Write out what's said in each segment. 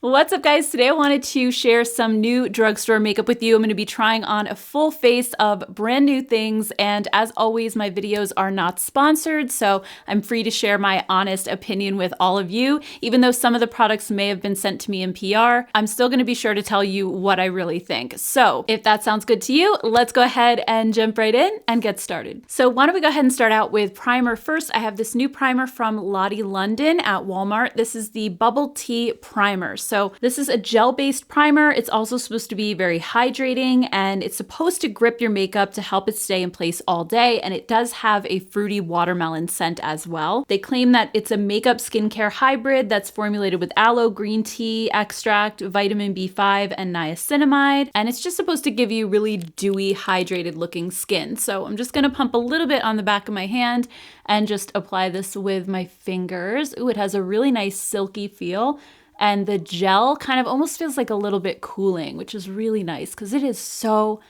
What's up, guys? Today I wanted to share some new drugstore makeup with you. I'm going to be trying on a full face of brand new things, and as always, my videos are not sponsored, so I'm free to share my honest opinion with all of you. Even though some of the products may have been sent to me in PR, I'm still going to be sure to tell you what I really think. So if that sounds good to you, let's go ahead and jump right in and get started. So why don't we go ahead and start out with primer first. I have this new primer from Lottie London at Walmart. This is the Bubble Tea Primer. So this is a gel-based primer. It's also supposed to be very hydrating, and it's supposed to grip your makeup to help it stay in place all day, and it does have a fruity watermelon scent as well. They claim that it's a makeup skincare hybrid that's formulated with aloe, green tea extract, vitamin B5, and niacinamide, and it's just supposed to give you really dewy, hydrated looking skin. So I'm just gonna pump a little bit on the back of my hand and just apply this with my fingers. Ooh, it has a really nice silky feel. And the gel kind of almost feels like a little bit cooling, which is really nice because it is so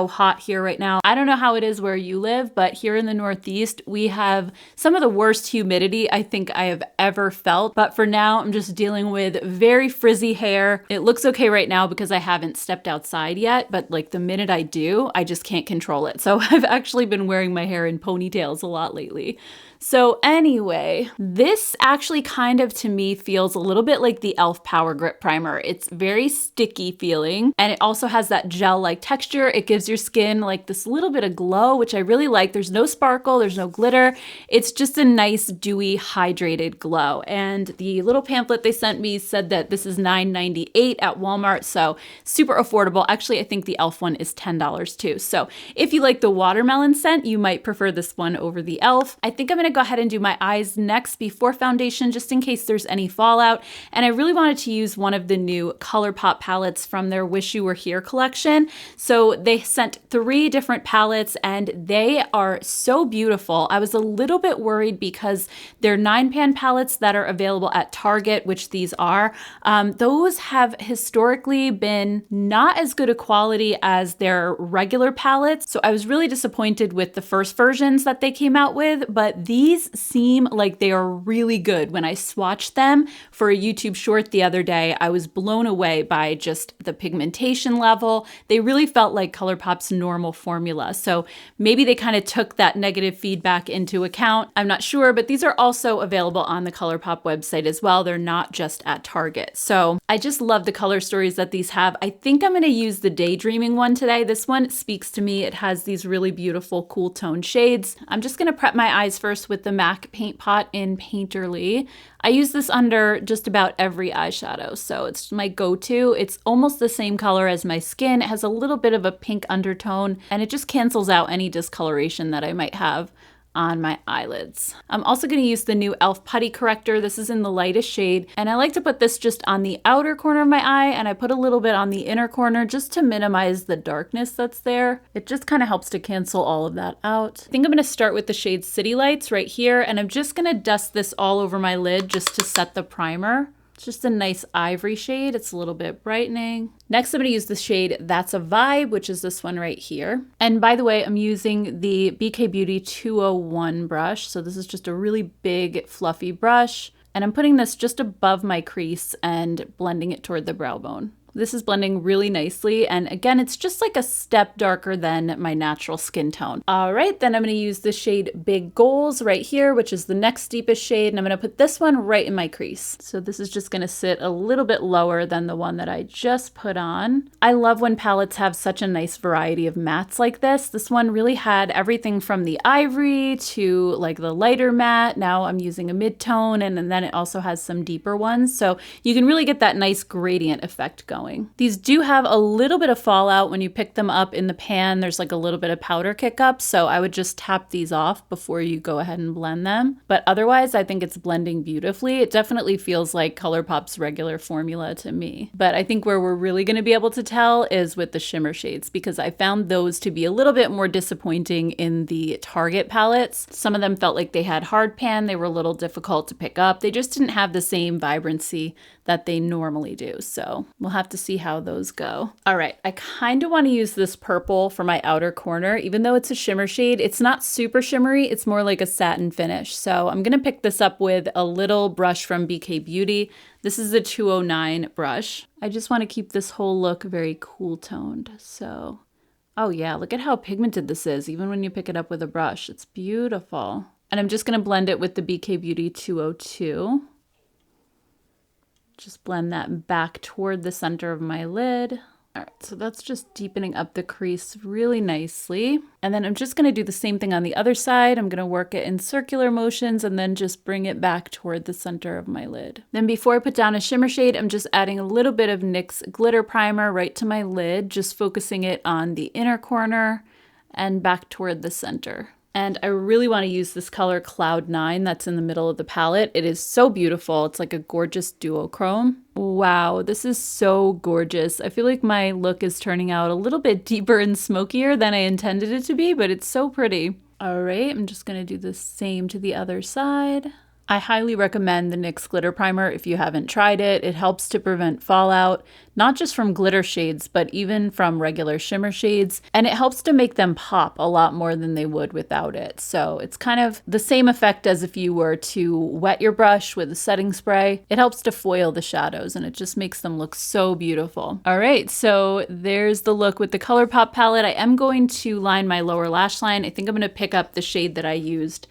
hot here right now. I don't know how it is where you live, but here in the Northeast, we have some of the worst humidity I think I have ever felt. But for now, I'm just dealing with very frizzy hair. It looks okay right now because I haven't stepped outside yet, but like the minute I do, I just can't control it. So I've actually been wearing my hair in ponytails a lot lately. So anyway, this actually kind of to me feels a little bit like the e.l.f. Power Grip Primer. It's very sticky feeling, and it also has that gel-like texture. It gives your skin like this little bit of glow, which I really like. There's no sparkle, there's no glitter. It's just a nice, dewy, hydrated glow. And the little pamphlet they sent me said that this is $9.98 at Walmart, so super affordable. Actually, I think the e.l.f. one is $10 too. So if you like the watermelon scent, you might prefer this one over the e.l.f. I think I'm gonna go ahead and do my eyes next before foundation, just in case there's any fallout. And I really wanted to use one of the new Colourpop palettes from their Wish You Were Here collection. So they sent 3 different palettes and they are so beautiful. I was a little bit worried because they're 9-pan palettes that are available at Target, which these are. Those have historically been not as good a quality as their regular palettes. So I was really disappointed with the first versions that they came out with, but these seem like they are really good. When I swatched them for a YouTube short the other day, I was blown away by just the pigmentation level. They really felt like Colourpop's normal formula. So maybe they kind of took that negative feedback into account. I'm not sure, but these are also available on the Colourpop website as well. They're not just at Target. So I just love the color stories that these have. I think I'm going to use the Daydreaming one today. This one speaks to me. It has these really beautiful cool tone shades. I'm just going to prep my eyes first with the MAC Paint Pot in Painterly. I use this under just about every eyeshadow, so it's my go-to. It's almost the same color as my skin. It has a little bit of a pink undertone, and it just cancels out any discoloration that I might have on my eyelids. I'm also going to use the new e.l.f. Putty Corrector. This is in the lightest shade, and I like to put this just on the outer corner of my eye, and I put a little bit on the inner corner just to minimize the darkness that's there. It just kind of helps to cancel all of that out. I think I'm going to start with the shade City Lights right here, and I'm just going to dust this all over my lid just to set the primer. It's just a nice ivory shade. It's a little bit brightening. Next, I'm going to use the shade That's a Vibe, which is this one right here. And by the way, I'm using the BK Beauty 201 brush. So this is just a really big, fluffy brush. And I'm putting this just above my crease and blending it toward the brow bone. This is blending really nicely, and again, it's just like a step darker than my natural skin tone. All right, then I'm gonna use the shade Big Goals right here, which is the next deepest shade, and I'm gonna put this one right in my crease. So this is just gonna sit a little bit lower than the one that I just put on. I love when palettes have such a nice variety of mattes like this. This one really had everything from the ivory to like the lighter matte. Now I'm using a mid-tone, and then it also has some deeper ones. So you can really get that nice gradient effect going. These do have a little bit of fallout when you pick them up in the pan. There's like a little bit of powder kick up, so I would just tap these off before you go ahead and blend them. But otherwise, I think it's blending beautifully. It definitely feels like Colourpop's regular formula to me. But I think where we're really going to be able to tell is with the shimmer shades, because I found those to be a little bit more disappointing in the Target palettes. Some of them felt like they had hard pan. They were a little difficult to pick up. They just didn't have the same vibrancy that they normally do. So we'll have to see how those go. All right, I kind of want to use this purple for my outer corner. Even though it's a shimmer shade, it's not super shimmery. It's more like a satin finish. So I'm going to pick this up with a little brush from BK Beauty. This is a 209 brush. I just want to keep this whole look very cool toned. So, oh yeah, look at how pigmented this is, even when you pick it up with a brush. It's beautiful. And I'm just going to blend it with the BK Beauty 202. Just blend that back toward the center of my lid. All right, so that's just deepening up the crease really nicely. And then I'm just going to do the same thing on the other side. I'm going to work it in circular motions and then just bring it back toward the center of my lid. Then before I put down a shimmer shade, I'm just adding a little bit of NYX glitter primer right to my lid, just focusing it on the inner corner and back toward the center. And I really want to use this color Cloud 9 that's in the middle of the palette. It is so beautiful. It's like a gorgeous duochrome. Wow, this is so gorgeous. I feel like my look is turning out a little bit deeper and smokier than I intended it to be, but it's so pretty. All right, I'm just going to do the same to the other side. I highly recommend the NYX glitter primer if you haven't tried it. It helps to prevent fallout, not just from glitter shades, but even from regular shimmer shades. And it helps to make them pop a lot more than they would without it. So it's kind of the same effect as if you were to wet your brush with a setting spray. It helps to foil the shadows and it just makes them look so beautiful. All right, so there's the look with the Colourpop palette. I am going to line my lower lash line. I think I'm going to pick up the shade that I used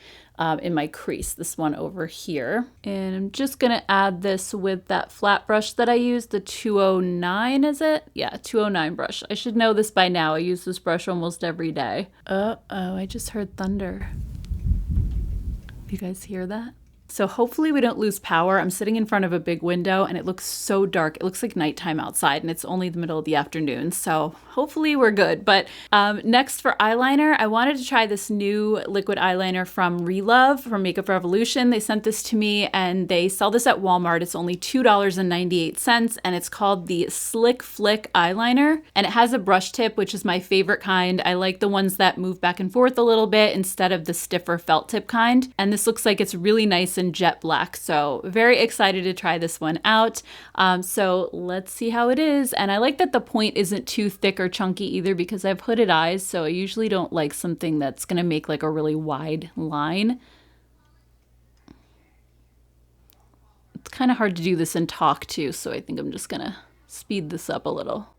in my crease, this one over here. And I'm just gonna add this with that flat brush that I used, the 209, is it? Yeah, 209 brush. I should know this by now. I use this brush almost every day. Uh-oh, I just heard thunder. You guys hear that? So hopefully we don't lose power. I'm sitting in front of a big window and it looks so dark. It looks like nighttime outside and it's only the middle of the afternoon. So hopefully we're good. But next for eyeliner, I wanted to try this new liquid eyeliner from Relove from Makeup Revolution. They sent this to me and they sell this at Walmart. It's only $2.98 and it's called the Slick Flick eyeliner. And it has a brush tip, which is my favorite kind. I like the ones that move back and forth a little bit instead of the stiffer felt tip kind. And this looks like it's really nice and jet black. So very excited to try this one out. So let's see how it is. And I like that the point isn't too thick or chunky either because I have hooded eyes. So I usually don't like something that's going to make like a really wide line. It's kind of hard to do this and talk too. So I think I'm just going to speed this up a little.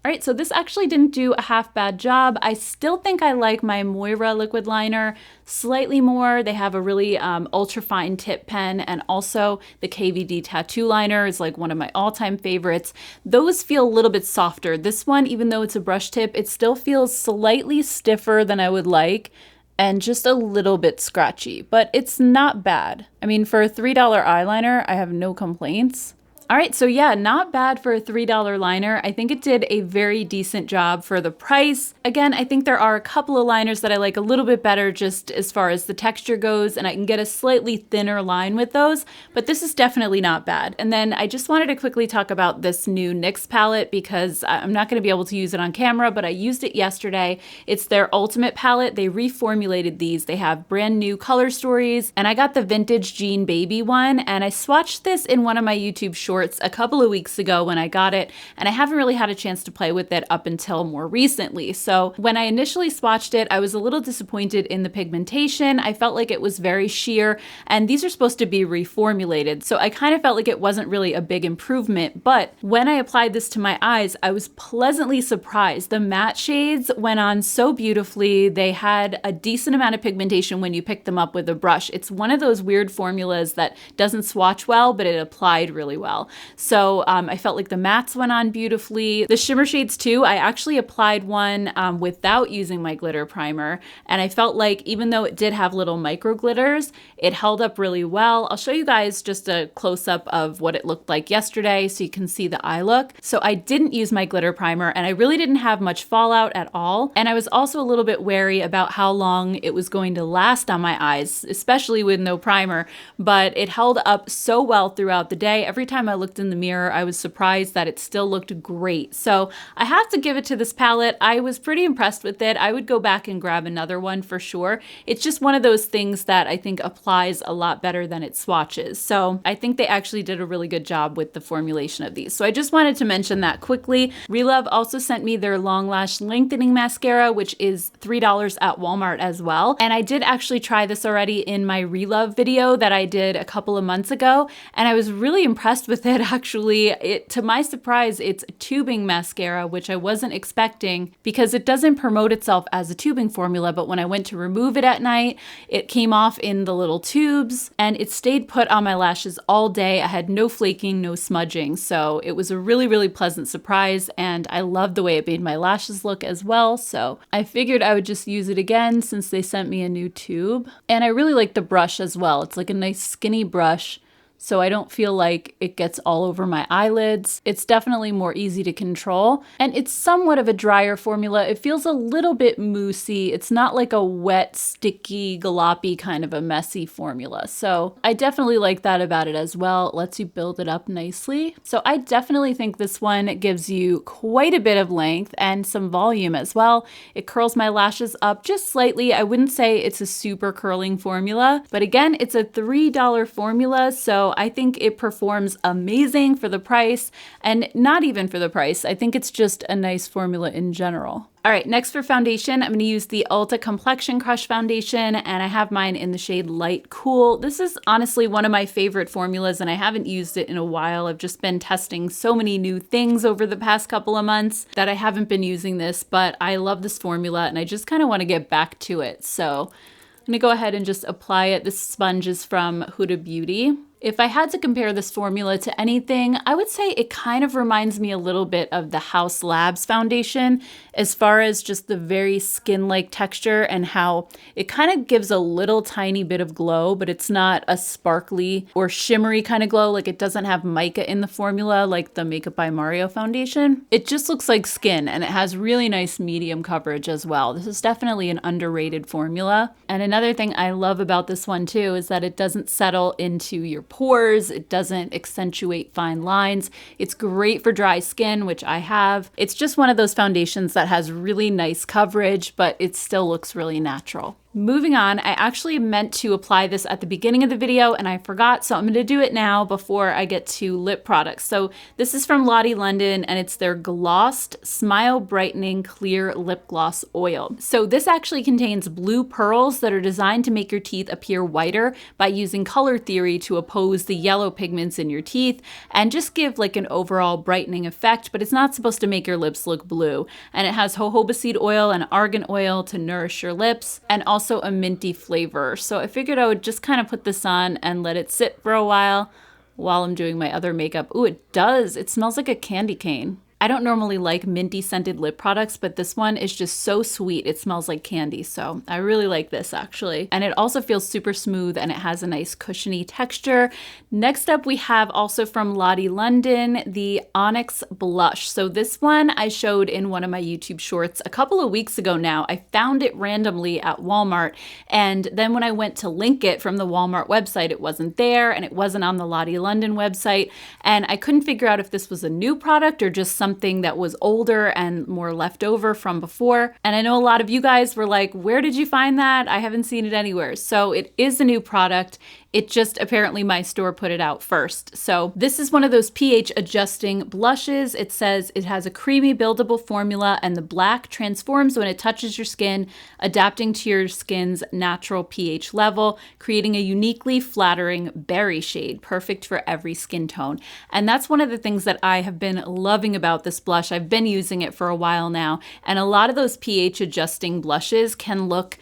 All right, so this actually didn't do a half bad job. I still think I like my Moira liquid liner slightly more. They have a really ultra fine tip pen, and also the KVD tattoo liner is like one of my all-time favorites. Those feel a little bit softer. This one, even though it's a brush tip, it still feels slightly stiffer than I would like and just a little bit scratchy, but it's not bad. I mean, for a $3 eyeliner, I have no complaints. All right, so yeah, not bad for a $3 liner. I think it did a very decent job for the price. Again, I think there are a couple of liners that I like a little bit better just as far as the texture goes, and I can get a slightly thinner line with those, but this is definitely not bad. And then I just wanted to quickly talk about this new NYX palette because I'm not gonna be able to use it on camera, but I used it yesterday. It's their Ultimate palette. They reformulated these. They have brand new color stories, and I got the Vintage Jean Baby one, and I swatched this in one of my YouTube shorts a couple of weeks ago when I got it, and I haven't really had a chance to play with it up until more recently. So when I initially swatched it, I was a little disappointed in the pigmentation. I felt like it was very sheer, and these are supposed to be reformulated, so I kind of felt like it wasn't really a big improvement. But when I applied this to my eyes, I was pleasantly surprised. The matte shades went on so beautifully. They had a decent amount of pigmentation when you pick them up with a brush. It's one of those weird formulas that doesn't swatch well, but it applied really well. So I felt like the mattes went on beautifully. The shimmer shades too, I actually applied one without using my glitter primer, and I felt like even though it did have little micro glitters, it held up really well. I'll show you guys just a close-up of what it looked like yesterday so you can see the eye look. So I didn't use my glitter primer, and I really didn't have much fallout at all. And I was also a little bit wary about how long it was going to last on my eyes, especially with no primer, but it held up so well throughout the day. Every time I I looked in the mirror, I was surprised that it still looked great. So I have to give it to this palette. I was pretty impressed with it. I would go back and grab another one for sure. It's just one of those things that I think applies a lot better than it swatches. So I think they actually did a really good job with the formulation of these. So I just wanted to mention that quickly. Relove also sent me their long lash lengthening mascara, which is $3 at Walmart as well. And I did actually try this already in my Relove video that I did a couple of months ago, and I was really impressed with it actually. To my surprise, it's a tubing mascara, which I wasn't expecting because it doesn't promote itself as a tubing formula, but when I went to remove it at night, it came off in the little tubes and it stayed put on my lashes all day. I had no flaking, no smudging, so it was a really, really pleasant surprise, and I loved the way it made my lashes look as well, so I figured I would just use it again since they sent me a new tube. And I really like the brush as well. It's like a nice skinny brush, so I don't feel like it gets all over my eyelids. It's definitely more easy to control, and it's somewhat of a drier formula. It feels a little bit moussey. It's not like a wet, sticky, galoppy kind of a messy formula. So I definitely like that about it as well. It lets you build it up nicely. So I definitely think this one gives you quite a bit of length and some volume as well. It curls my lashes up just slightly. I wouldn't say it's a super curling formula, but again, it's a $3 formula, so I think it performs amazing for the price, and not even for the price. I think it's just a nice formula in general. All right, next for foundation, I'm gonna use the Ulta Complexion Crush Foundation, and I have mine in the shade Light Cool. This is honestly one of my favorite formulas, and I haven't used it in a while. I've just been testing so many new things over the past couple of months that I haven't been using this, but I love this formula, and I just kind of want to get back to it. So I'm gonna go ahead and just apply it. This sponge is from Huda Beauty. If I had to compare this formula to anything, I would say it kind of reminds me a little bit of the Haus Labs foundation as far as just the very skin-like texture and how it kind of gives a little tiny bit of glow, but it's not a sparkly or shimmery kind of glow. Like, it doesn't have mica in the formula like the Makeup by Mario foundation. It just looks like skin, and it has really nice medium coverage as well. This is definitely an underrated formula. And another thing I love about this one too is that it doesn't settle into your pores. It doesn't accentuate fine lines. It's great for dry skin, which I have. It's just one of those foundations that has really nice coverage, but it still looks really natural. Moving on, I actually meant to apply this at the beginning of the video and I forgot, so I'm going to do it now before I get to lip products. So this is from Lottie London and it's their Glossed Smile Brightening Clear Lip Gloss Oil. So this actually contains blue pearls that are designed to make your teeth appear whiter by using color theory to oppose the yellow pigments in your teeth and just give like an overall brightening effect, but it's not supposed to make your lips look blue. And it has jojoba seed oil and argan oil to nourish your lips, and also a minty flavor. So I figured I would just kind of put this on and let it sit for a while I'm doing my other makeup. Ooh, it does. It smells like a candy cane. I don't normally like minty scented lip products, but this one is just so sweet. It smells like candy, so I really like this actually. And it also feels super smooth and it has a nice cushiony texture. Next up, we have also from Lottie London, the Onyx Blush. So this one I showed in one of my YouTube shorts a couple of weeks ago now. I found it randomly at Walmart, and then when I went to link it from the Walmart website, it wasn't there and it wasn't on the Lottie London website, and I couldn't figure out if this was a new product or just something that was older and more left over from before. And I know a lot of you guys were like, where did you find that? I haven't seen it anywhere. So it is a new product. It just apparently my store put it out first. So this is one of those pH adjusting blushes. It says it has a creamy buildable formula and the black transforms when it touches your skin, adapting to your skin's natural pH level, creating a uniquely flattering berry shade, perfect for every skin tone. And that's one of the things that I have been loving about this blush. I've been using it for a while now, and a lot of those pH adjusting blushes can look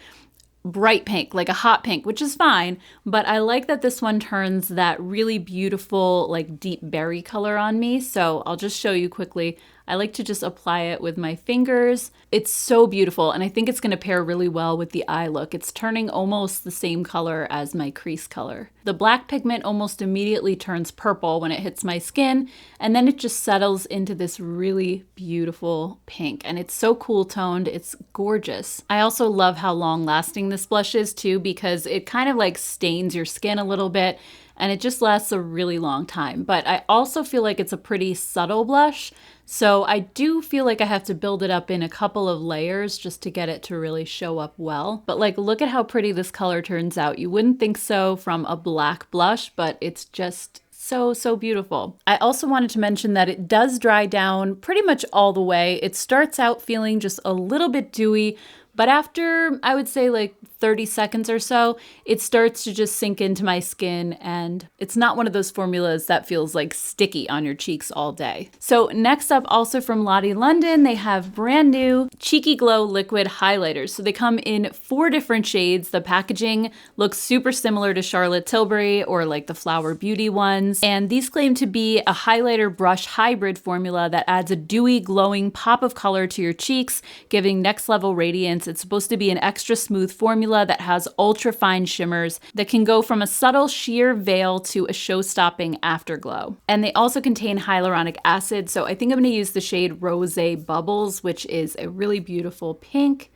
bright pink, like a hot pink, which is fine, but I like that this one turns that really beautiful, like deep berry color on me. So I'll just show you quickly. I like to just apply it with my fingers. It's so beautiful, and I think it's gonna pair really well with the eye look. It's turning almost the same color as my crease color. The black pigment almost immediately turns purple when it hits my skin, and then it just settles into this really beautiful pink. And it's so cool toned, it's gorgeous. I also love how long lasting this blush is too, because it kind of like stains your skin a little bit, and it just lasts a really long time. But I also feel like it's a pretty subtle blush, so I do feel like I have to build it up in a couple of layers just to get it to really show up well. But like, look at how pretty this color turns out. You wouldn't think so from a black blush, but it's just so beautiful. I also wanted to mention that it does dry down pretty much all the way. It starts out feeling just a little bit dewy, but after, I would say like 30 seconds or so, it starts to just sink into my skin, and it's not one of those formulas that feels like sticky on your cheeks all day. So next up, also from Lottie London, they have brand new Cheeky Glow liquid highlighters. So they come in 4 different shades. The packaging looks super similar to Charlotte Tilbury or like the Flower Beauty ones. And these claim to be a highlighter brush hybrid formula that adds a dewy, glowing pop of color to your cheeks, giving next level radiance. It's supposed to be an extra smooth formula that has ultra fine shimmers that can go from a subtle sheer veil to a show-stopping afterglow. And they also contain hyaluronic acid, so I think I'm going to use the shade Rosé Bubbles, which is a really beautiful pink.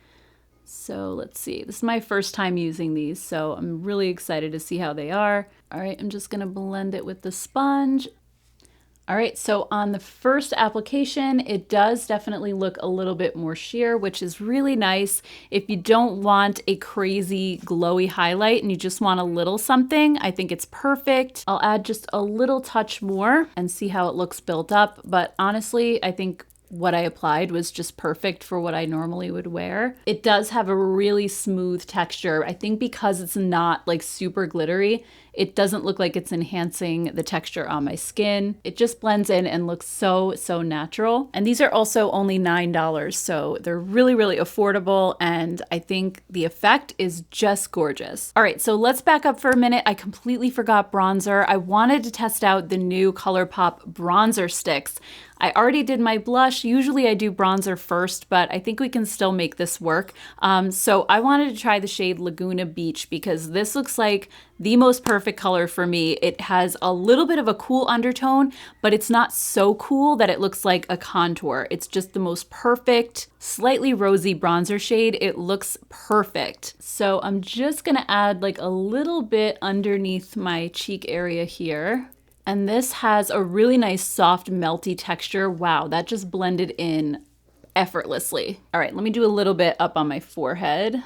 So let's see, this is my first time using these, so I'm really excited to see how they are. All right, I'm just going to blend it with the sponge. All right, so on the first application, it does definitely look a little bit more sheer, which is really nice. If you don't want a crazy glowy highlight and you just want a little something, I think it's perfect. I'll add just a little touch more and see how it looks built up. But honestly, I think what I applied was just perfect for what I normally would wear. It does have a really smooth texture. I think because it's not like super glittery, it doesn't look like it's enhancing the texture on my skin. It just blends in and looks so natural. And these are also only $9, so they're really affordable, and I think the effect is just gorgeous. All right, so let's back up for a minute. I completely forgot bronzer. I wanted to test out the new Colourpop bronzer sticks. I already did my blush. Usually I do bronzer first, but I think we can still make this work. So I wanted to try the shade Laguna Beach because this looks like the most perfect color for me. It has a little bit of a cool undertone, but it's not so cool that it looks like a contour. It's just the most perfect, slightly rosy bronzer shade. It looks perfect. So I'm just gonna add like a little bit underneath my cheek area here. And this has a really nice soft melty texture. Wow, that just blended in effortlessly. All right, let me do a little bit up on my forehead.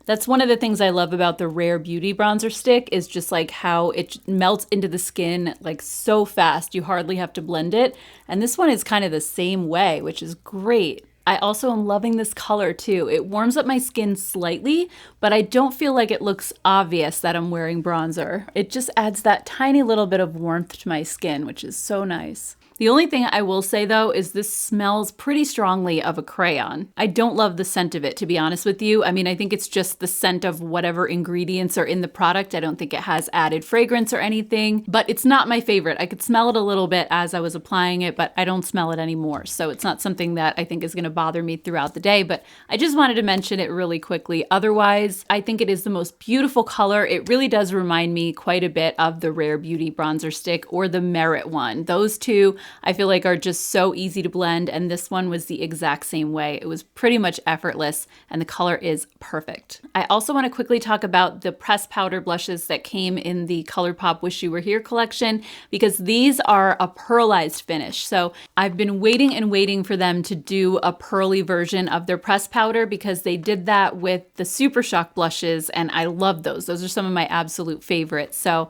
That's one of the things I love about the Rare Beauty bronzer stick is just like how it melts into the skin like so fast, you hardly have to blend it. And this one is kind of the same way, which is great. I also am loving this color too. It warms up my skin slightly, but I don't feel like it looks obvious that I'm wearing bronzer. It just adds that tiny little bit of warmth to my skin, which is so nice. The only thing I will say though is this smells pretty strongly of a crayon. I don't love the scent of it, to be honest with you. I mean, I think it's just the scent of whatever ingredients are in the product. I don't think it has added fragrance or anything, but it's not my favorite. I could smell it a little bit as I was applying it, but I don't smell it anymore. So it's not something that I think is gonna bother me throughout the day, but I just wanted to mention it really quickly. Otherwise, I think it is the most beautiful color. It really does remind me quite a bit of the Rare Beauty bronzer stick or the Merit one. Those two I feel like are just so easy to blend, and this one was the exact same way. It was pretty much effortless, and the color is perfect. I also want to quickly talk about the pressed powder blushes that came in the Colourpop Wish You Were Here collection, because these are a pearlized finish. So I've been waiting for them to do a pearly version of their pressed powder because they did that with the Super Shock blushes, and I love those. Those are some of my absolute favorites. So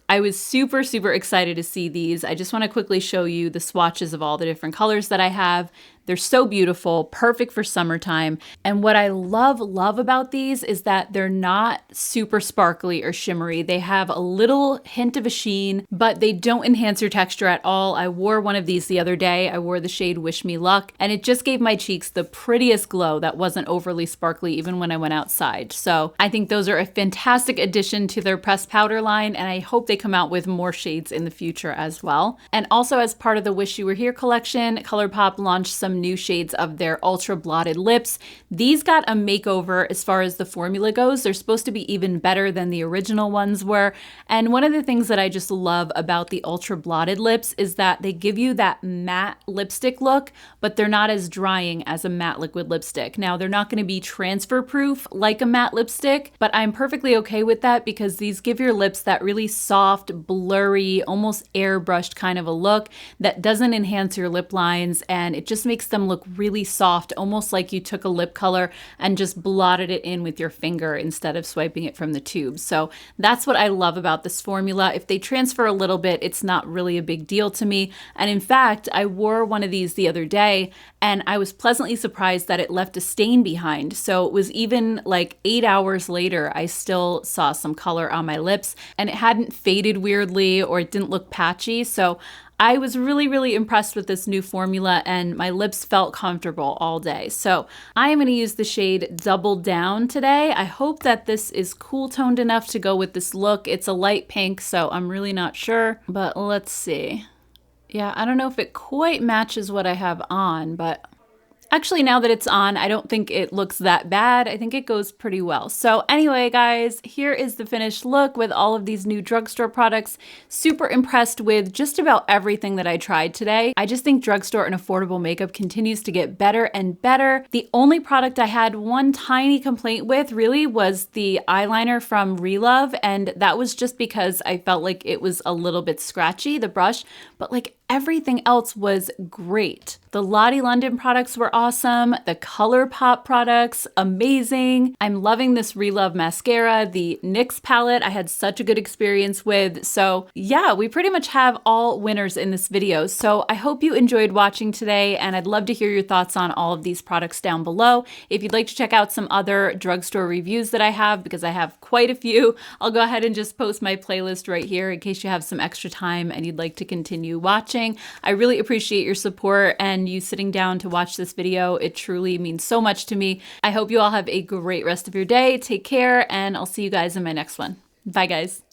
I was super excited to see these. I just want to quickly show you the swatches of all the different colors that I have. They're so beautiful, perfect for summertime. And what I love about these is that they're not super sparkly or shimmery. They have a little hint of a sheen, but they don't enhance your texture at all. I wore one of these the other day. I wore the shade Wish Me Luck, and it just gave my cheeks the prettiest glow that wasn't overly sparkly even when I went outside. So I think those are a fantastic addition to their pressed powder line, and I hope they come out with more shades in the future as well. And also as part of the Wish You Were Here collection, Colourpop launched some some new shades of their Ultra Blotted Lips. These got a makeover as far as the formula goes. They're supposed to be even better than the original ones were. And one of the things that I just love about the Ultra Blotted Lips is that they give you that matte lipstick look, but they're not as drying as a matte liquid lipstick. Now, they're not going to be transfer proof like a matte lipstick, but I'm perfectly okay with that because these give your lips that really soft, blurry, almost airbrushed kind of a look that doesn't enhance your lip lines, and it just makes them look really soft, almost like you took a lip color and just blotted it in with your finger instead of swiping it from the tube. So that's what I love about this formula. If they transfer a little bit, it's not really a big deal to me. And in fact, I wore one of these the other day and I was pleasantly surprised that it left a stain behind. So it was even like 8 hours later, I still saw some color on my lips and it hadn't faded weirdly or it didn't look patchy. So I was really, really impressed with this new formula and my lips felt comfortable all day. So I am going to use the shade Double Down today. I hope that this is cool toned enough to go with this look. It's a light pink, so I'm really not sure, but let's see. Yeah, I don't know if it quite matches what I have on, but actually, now that it's on, I don't think it looks that bad. I think it goes pretty well. So anyway, guys, here is the finished look with all of these new drugstore products. Super impressed with just about everything that I tried today. I just think drugstore and affordable makeup continues to get better and better. The only product I had one tiny complaint with really was the eyeliner from Relove, and that was just because I felt like it was a little bit scratchy, the brush, but like everything else was great. The Lottie London products were awesome. The Colourpop products, amazing. I'm loving this Relove mascara. The NYX palette, I had such a good experience with. So yeah, we pretty much have all winners in this video. So I hope you enjoyed watching today, and I'd love to hear your thoughts on all of these products down below. If you'd like to check out some other drugstore reviews that I have, because I have quite a few, I'll go ahead and just post my playlist right here in case you have some extra time and you'd like to continue watching. I really appreciate your support and you sitting down to watch this video. It truly means so much to me. I hope you all have a great rest of your day. Take care, and I'll see you guys in my next one. Bye, guys.